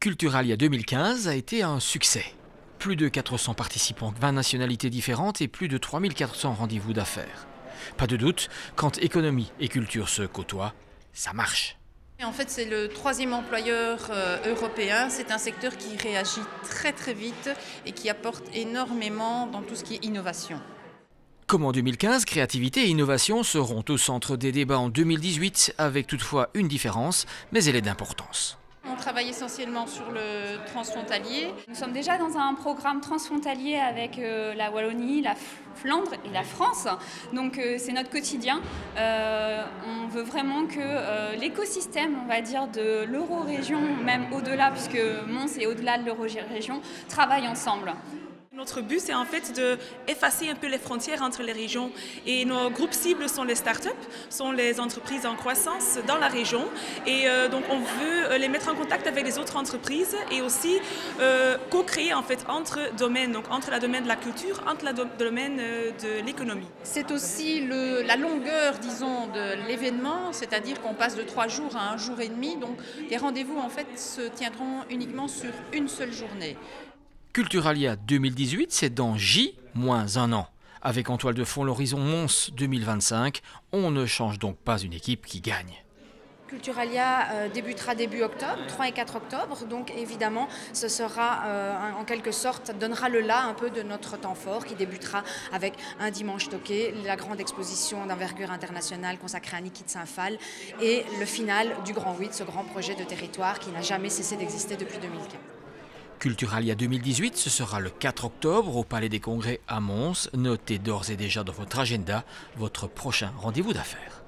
Culturalia 2015 a été un succès. Plus de 400 participants, 20 nationalités différentes et plus de 3400 rendez-vous d'affaires. Pas de doute, quand économie et culture se côtoient, ça marche. En fait, c'est le troisième employeur européen. C'est un secteur qui réagit très très vite et qui apporte énormément dans tout ce qui est innovation. Comme en 2015, créativité et innovation seront au centre des débats en 2018, avec toutefois une différence, mais elle est d'importance. On travaille essentiellement sur le transfrontalier. Nous sommes déjà dans un programme transfrontalier avec la Wallonie, la Flandre et la France. Donc c'est notre quotidien. On veut vraiment que l'écosystème, on va dire, de l'Eurorégion, même au-delà, puisque Mons est au-delà de l'Eurorégion, travaille ensemble. Notre but, c'est en fait d'effacer un peu les frontières entre les régions. Et nos groupes cibles sont les startups, sont les entreprises en croissance dans la région. Et donc, on veut les mettre en contact avec les autres entreprises et aussi co-créer en fait entre domaines, donc entre le domaine de la culture, entre le domaine de l'économie. C'est aussi la longueur, disons, de l'événement, c'est-à-dire qu'on passe de 3 jours à 1 jour et demi. Donc, les rendez-vous en fait se tiendront uniquement sur une seule journée. Culturalia 2018, c'est dans J-1 an. Avec en toile de fond l'horizon Mons 2025, on ne change donc pas une équipe qui gagne. Culturalia débutera début octobre, 3 et 4 octobre, donc évidemment ce sera en quelque sorte, donnera le là un peu de notre temps fort qui débutera avec un dimanche toqué, la grande exposition d'envergure internationale consacrée à Niki de Saint-Phal et le final du Grand 8, ce grand projet de territoire qui n'a jamais cessé d'exister depuis 2015. Culturalia 2018, ce sera le 4 octobre au Palais des Congrès à Mons. Notez d'ores et déjà dans votre agenda votre prochain rendez-vous d'affaires.